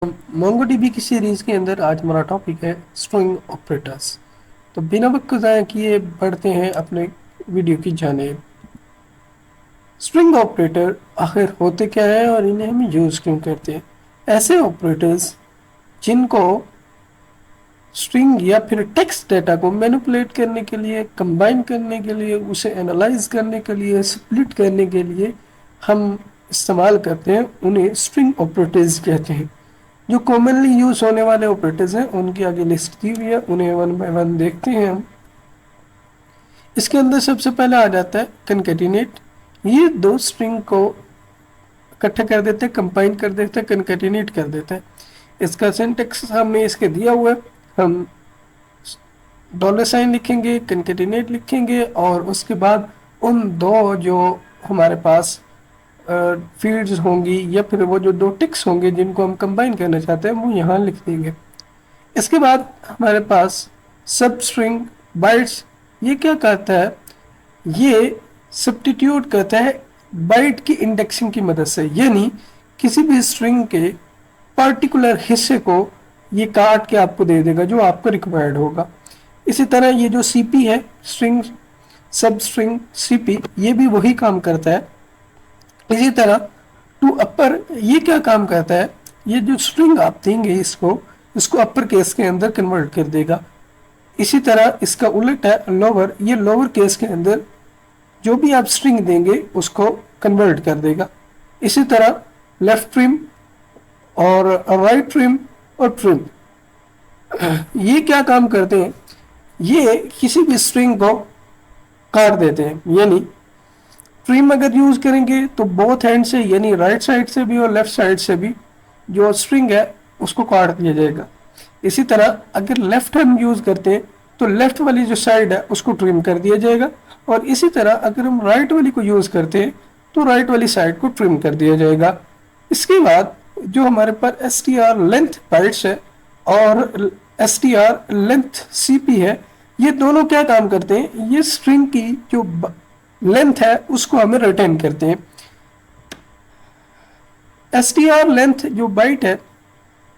MongoDB की series के अंदर आज हमारा टॉपिक है स्ट्रिंग ऑपरेटर्स। तो बिना वक्त ज़ाया किए बढ़ते हैं अपने वीडियो की जानिब। स्ट्रिंग ऑपरेटर आखिर होते क्या है और इन्हें हम यूज़ क्यों करते हैं? ऐसे ऑपरेटर्स जिनको स्ट्रिंग या फिर टेक्स्ट डेटा को मैनिपुलेट करने के लिए, कंबाइन करने के लिए, उसे एनालाइज करने के लिए, स्प्लिट करने के लिए हम इस्तेमाल करते हैं, उन्हें स्ट्रिंग ऑपरेटर्स कहते हैं। जो कॉमनली यूज होने वाले ऑपरेटर्स हैं उनकी आगे लिस्ट दी हुई है, उन्हें वन बाय वन देखते हैं हम। इसके अंदर सबसे पहले आ जाता है कनकेटिनेट। ये दो स्ट्रिंग को इकट्ठा कर देते हैं, कंबाइन कर देते हैं, कनकेटिनेट कर देते हैं। इसका सिंटेक्स हमने इसके दिया हुआ है। हम डॉलर साइन लिखेंगे, कनकेटिनेट लिखेंगे और उसके बाद उन दो जो हमारे पास फील्ड्स होंगी या फिर वो जो दो टिक्स होंगे जिनको हम कंबाइन करना चाहते हैं वो यहाँ लिख देंगे। इसके बाद हमारे पास सब स्ट्रिंग बाइट्स। ये क्या करता है? ये सब्स्टिट्यूट करता है बाइट की इंडेक्सिंग की मदद से, यानी किसी भी स्ट्रिंग के पर्टिकुलर हिस्से को ये काट के आपको दे देगा जो आपको रिक्वायर्ड होगा। इसी तरह ये जो सीपी है, स्ट्रिंग सब स्ट्रिंग सीपी, ये भी वही काम करता है। इसी तरह टू अपर ये क्या काम करता है? ये जो स्ट्रिंग आप देंगे इसको अपर केस के अंदर कन्वर्ट कर देगा। इसी तरह इसका उलट है लोअर, ये लोअर केस के अंदर जो भी आप स्ट्रिंग देंगे उसको कन्वर्ट कर देगा। इसी तरह लेफ्ट ट्रिम और राइट ट्रिम और ट्रिम, ये क्या काम करते हैं? ये किसी भी स्ट्रिंग को काट देते हैं, यानी ट्रिम अगर यूज करेंगे तो बोथ हैंड से, यानी राइट साइड से भी और लेफ्ट साइड से भी जो स्ट्रिंग है उसको काट दिया जाएगा। इसी तरह अगर लेफ्ट हैंड यूज करते हैं तो लेफ्ट वाली जो साइड है उसको ट्रिम कर दिया जाएगा, और इसी तरह अगर हम राइट वाली को यूज करते हैं तो राइट वाली साइड को ट्रिम कर दिया जाएगा। इसके बाद जो हमारे पास S T R length bytes है और S T R length C P है, ये दोनों क्या काम करते हैं? ये स्ट्रिंग की जो लेंथ है उसको हमें रिटर्न करते हैं। एस टी आर लेंथ जो बाइट है,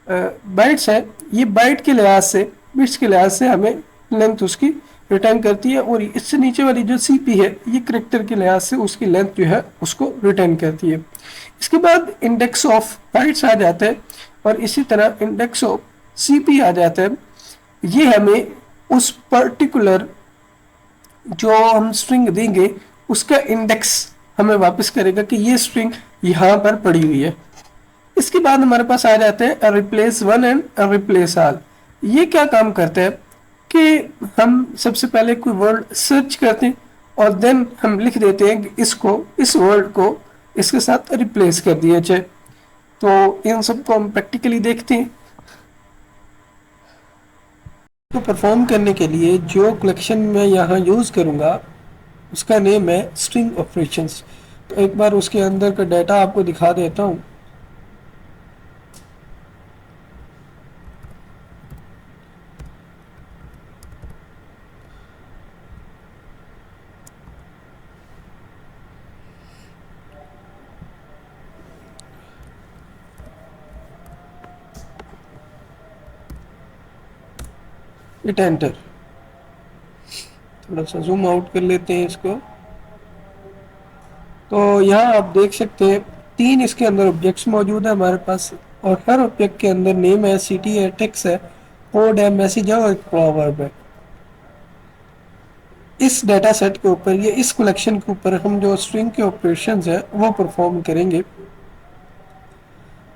बाइट्स है, ये बाइट के लिहाज से, बिट्स के लिहाज से हमें लेंथ उसकी रिटर्न करती है, और इससे नीचे वाली जो सी पी है ये करेक्टर के लिहाज से उसकी लेंथ जो है उसको रिटर्न करती है। इसके बाद इंडेक्स ऑफ बाइट्स आ जाता है और इसी तरह इंडेक्स ऑफ सी पी आ जाता है। ये हमें उस पर्टिकुलर जो हम स्ट्रिंग देंगे उसका इंडेक्स हमें वापस करेगा कि ये स्ट्रिंग यहाँ पर पड़ी हुई है। इसके बाद हमारे पास आ जाते हैं replace one and replace all. ये क्या काम करता है कि हम सबसे पहले कोई वर्ड सर्च करते हैं और देन हम लिख देते हैं कि इसको, इस वर्ड को इसके साथ रिप्लेस कर दिया जाए। तो इन सबको हम प्रैक्टिकली देखते हैं। तो परफॉर्म करने के लिए जो कलेक्शन मैं यहाँ यूज़ करूँगा उसका नेम है स्ट्रिंग ऑपरेशंस। तो एक बार उसके अंदर का डाटा आपको दिखा देता हूँ। हिट एंटर, थोड़ा सा जूम आउट कर लेते हैं इसको। तो यहाँ आप देख सकते हैं तीन इसके अंदर ऑब्जेक्ट्स मौजूद है हमारे पास, और हर ऑब्जेक्ट के अंदर नेम है, सिटी है, टेक्स्ट है, कोड है, मैसेज है और एक प्रोवर्ब है। इस डाटा सेट के ऊपर या इस कलेक्शन के ऊपर हम जो स्ट्रिंग के ऑपरेशंस है वो परफॉर्म करेंगे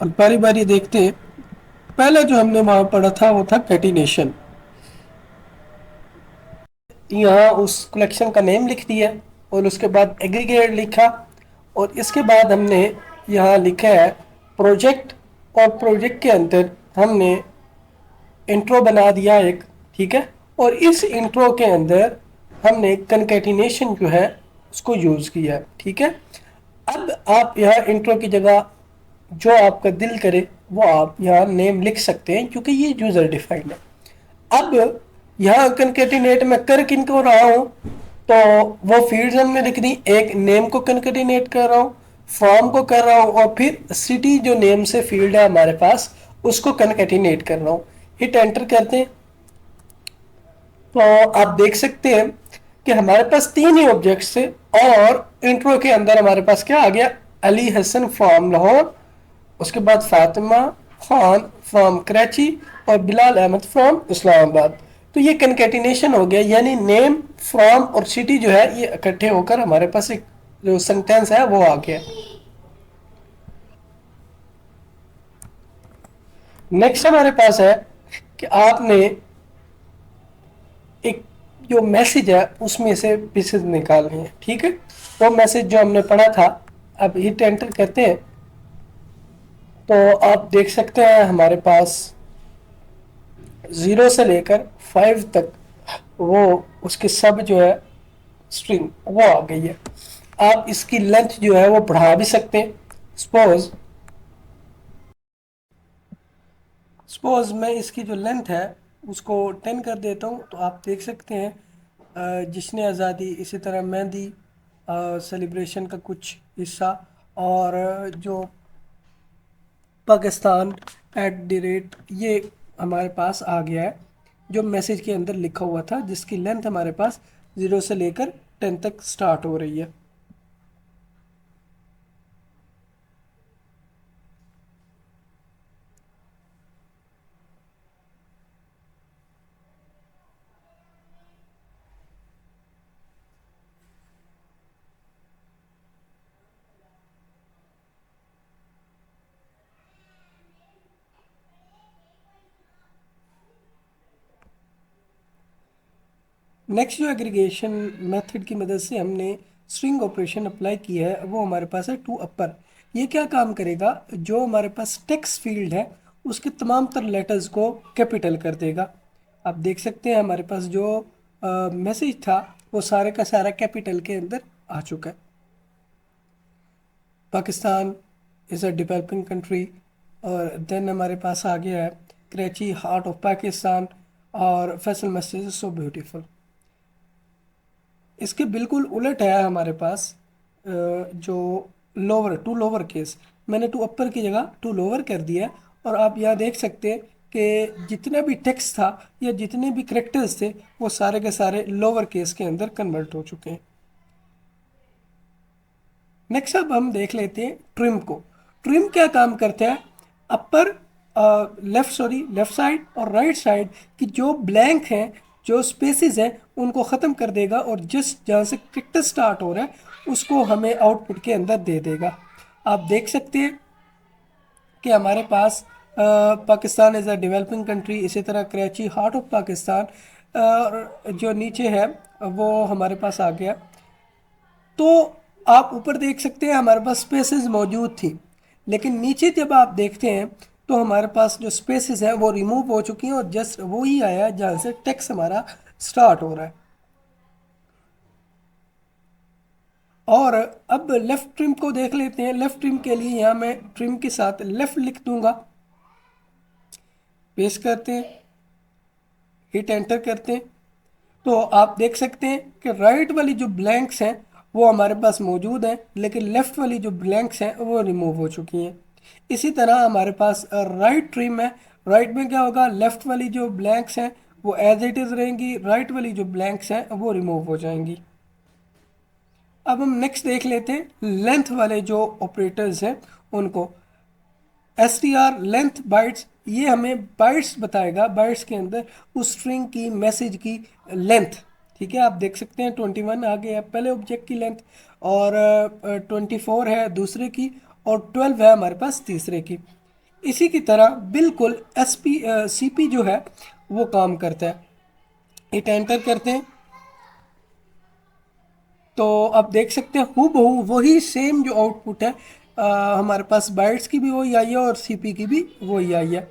और बारी बारी देखते हैं। पहले जो हमने वहां पढ़ा था वो था कैटिनेशन। यहाँ उस कलेक्शन का नेम लिख दिया और उसके बाद एग्रीगेट लिखा, और इसके बाद हमने यहाँ लिखा है प्रोजेक्ट, और प्रोजेक्ट के अंदर हमने इंट्रो बना दिया एक, ठीक है, और इस इंट्रो के अंदर हमने कनकैटिनेशन जो है उसको यूज़ किया, ठीक है। अब आप यहाँ इंट्रो की जगह जो आपका दिल करे वो आप यहाँ नेम लिख सकते हैं क्योंकि ये यूज़र डिफाइंड है। अब यहाँ कनकेटिनेट में कर किन को रहा हूँ, तो वो फील्ड्स हमने लिख दी। एक नेम को कनकेटिनेट कर रहा हूँ, फ्रॉम को कर रहा हूँ, और फिर सिटी जो नेम से फील्ड है हमारे पास उसको कनकेटिनेट कर रहा हूँ। हिट एंटर करते हैं तो आप देख सकते हैं कि हमारे पास तीन ही ऑब्जेक्ट्स थे और इंट्रो के अंदर हमारे पास क्या आ गया, अली हसन फ्रॉम लाहौर, उसके बाद फातिमा खान फ्रॉम कराची और बिलाल अहमद फ्रॉम इस्लामाबाद। तो ये कनकेटिनेशन हो गया, यानी नेम फ्रॉम और सिटी जो है ये इकट्ठे होकर हमारे पास एक जो सेंटेंस है वो आ गया। नेक्स्ट हमारे पास है कि आपने एक जो मैसेज है उसमें से पीसेस निकालने हैं, ठीक है। वो मैसेज जो हमने पढ़ा था, अब हिट एंटर करते हैं तो आप देख सकते हैं हमारे पास 0 से लेकर 5 तक वो उसके सब जो है स्ट्रिंग वो आ गई है। आप इसकी लेंथ जो है वो बढ़ा भी सकते हैं। सपोज सपोज मैं इसकी जो लेंथ है उसको 10 कर देता हूँ, तो आप देख सकते हैं जिसने आज़ादी, इसी तरह मेहंदी सेलिब्रेशन का कुछ हिस्सा, और जो पाकिस्तान @ ये हमारे पास आ गया है जो मैसेज के अंदर लिखा हुआ था, जिसकी लेंथ हमारे पास 0 से लेकर 10 तक स्टार्ट हो रही है। नेक्स्ट जो एग्रीगेशन मेथड की मदद से हमने स्ट्रिंग ऑपरेशन अप्लाई किया है वो हमारे पास है टू अपर। ये क्या काम करेगा, जो हमारे पास टेक्स्ट फील्ड है उसके तमाम तर लेटर्स को कैपिटल कर देगा। आप देख सकते हैं हमारे पास जो मैसेज था वो सारे का सारा कैपिटल के अंदर आ चुका है। Pakistan is a developing country, और देन हमारे पास आ गया है कराची हार्ट ऑफ पाकिस्तान, और फैसल मैसेज सो ब्यूटीफुल। इसके बिल्कुल उलट है हमारे पास जो लोअर टू लोअर केस, मैंने टू अपर की जगह टू लोअर कर दिया है। और आप यहाँ देख सकते हैं कि जितना भी टेक्स्ट था या जितने भी करेक्टर्स थे वो सारे के सारे लोअर केस के अंदर कन्वर्ट हो चुके हैं। नेक्स्ट अब हम देख लेते हैं ट्रिम को। ट्रिम क्या काम करता है, अपर लेफ्ट साइड और राइट साइड की जो ब्लैंक हैं, जो स्पेसेस हैं, उनको ख़त्म कर देगा और जस्ट जहाँ से कैरेक्टर स्टार्ट हो रहा है उसको हमें आउटपुट के अंदर दे देगा। आप देख सकते हैं कि हमारे पास Pakistan is a developing country, इसी तरह कराची हार्ट ऑफ पाकिस्तान जो नीचे है वो हमारे पास आ गया। तो आप ऊपर देख सकते हैं हमारे पास स्पेसेस मौजूद थी, लेकिन नीचे जब आप देखते हैं तो हमारे पास जो स्पेसेस हैं वो रिमूव हो चुकी हैं और जस्ट वो ही आया है जहाँ से टेक्स्ट हमारा स्टार्ट हो रहा है। और अब लेफ़्ट ट्रिम को देख लेते हैं। लेफ़्ट ट्रिम के लिए यहाँ मैं ट्रिम के साथ लेफ़्ट लिख दूंगा, पेस्ट करते हैं, हिट एंटर करते हैं, तो आप देख सकते हैं कि राइट वाली जो ब्लैंक्स हैं वो हमारे पास मौजूद हैं, लेकिन लेफ़्ट वाली जो ब्लैंक्स हैं वो रिमूव हो चुकी हैं। इसी तरह हमारे पास राइट ट्रिम है। राइट में क्या होगा, लेफ़्ट वाली जो ब्लैंक्स हैं वो एज इट इज़ रहेंगी, राइट वाली जो ब्लैंक्स हैं वो रिमूव हो जाएंगी। अब हम नेक्स्ट देख लेते हैं लेंथ वाले जो ऑपरेटर्स हैं उनको। str लेंथ बाइट्स, ये हमें बाइट्स बताएगा, बाइट्स के अंदर उस स्ट्रिंग की मैसेज की लेंथ। ठीक है, आप देख सकते हैं 21 आ गया पहले ऑब्जेक्ट की लेंथ, और 24 है दूसरे की, और 12 है हमारे पास तीसरे की। इसी की तरह बिल्कुल सी पी जो है वो काम करता है। हिट एंटर करते हैं तो आप देख सकते हैं हूबहू वही सेम जो आउटपुट है हमारे पास बाइट्स की भी वही आई है और सीपी की भी वही आई है।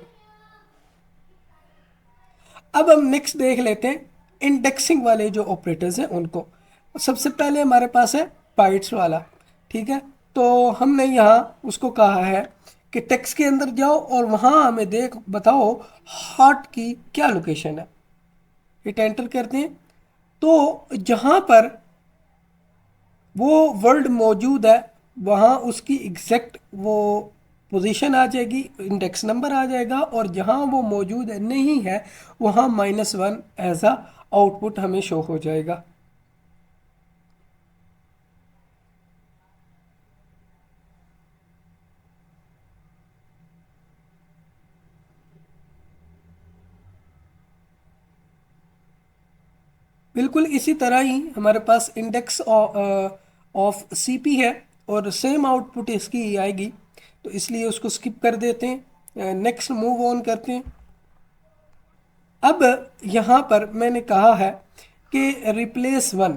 अब हम नेक्स्ट देख लेते हैं इंडेक्सिंग वाले जो ऑपरेटर्स हैं उनको। सबसे पहले हमारे पास है बाइट्स वाला। ठीक है, तो हमने यहाँ उसको कहा है कि टेक्स्ट के अंदर जाओ और वहाँ हमें देख बताओ हार्ट की क्या लोकेशन है। हिट एंटर करते हैं तो जहाँ पर वो वर्ड मौजूद है वहाँ उसकी एग्जैक्ट वो पोजीशन आ जाएगी, इंडेक्स नंबर आ जाएगा, और जहां वो मौजूद नहीं है वहां -1 एज अ आउटपुट हमें शो हो जाएगा। बिल्कुल इसी तरह ही हमारे पास इंडेक्स ऑफ सीपी है, और सेम आउटपुट इसकी ही आएगी, तो इसलिए उसको स्किप कर देते हैं, नेक्स्ट मूव ऑन करते हैं। अब यहाँ पर मैंने कहा है कि रिप्लेस 1,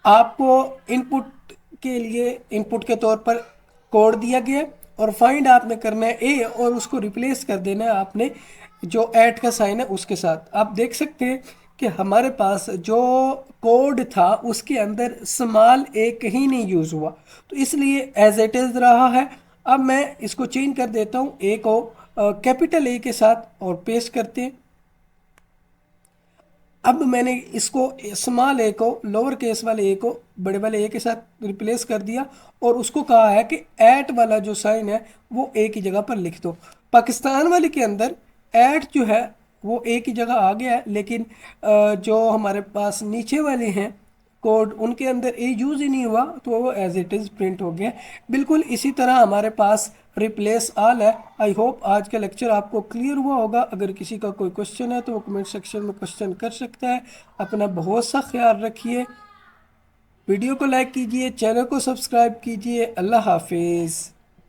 आपको इनपुट के लिए इनपुट के तौर पर कोड दिया गया है, और फाइंड आपने करना है ए, और उसको रिप्लेस कर देना है आपने जो ऐट का साइन है उसके साथ। आप देख सकते हैं कि हमारे पास जो कोड था उसके अंदर स्मॉल ए कहीं नहीं यूज़ हुआ, तो इसलिए एज इट इज़ रहा है। अब मैं इसको चेंज कर देता हूँ ए को कैपिटल ए के साथ, और पेस्ट करते हैं। अब मैंने इसको स्मॉल ए को लोअर केस वाले ए को बड़े वाले ए के साथ रिप्लेस कर दिया, और उसको कहा है कि ऐट वाला जो साइन है वो ए की जगह पर लिख दो। पाकिस्तान वाले के अंदर ऐट जो है वो ए की जगह आ गया है, लेकिन जो हमारे पास नीचे वाले हैं कोड, उनके अंदर ए यूज़ ही नहीं हुआ, तो वो एज इट इज़ प्रिंट हो गया। बिल्कुल इसी तरह हमारे पास रिप्लेस ऑल है। आई होप आज का लेक्चर आपको क्लियर हुआ होगा। अगर किसी का कोई क्वेश्चन है तो वो कमेंट सेक्शन में क्वेश्चन कर सकता है। अपना बहुत सा ख्याल रखिए, वीडियो को लाइक कीजिए, चैनल को सब्सक्राइब कीजिए। अल्लाह हाफिज़।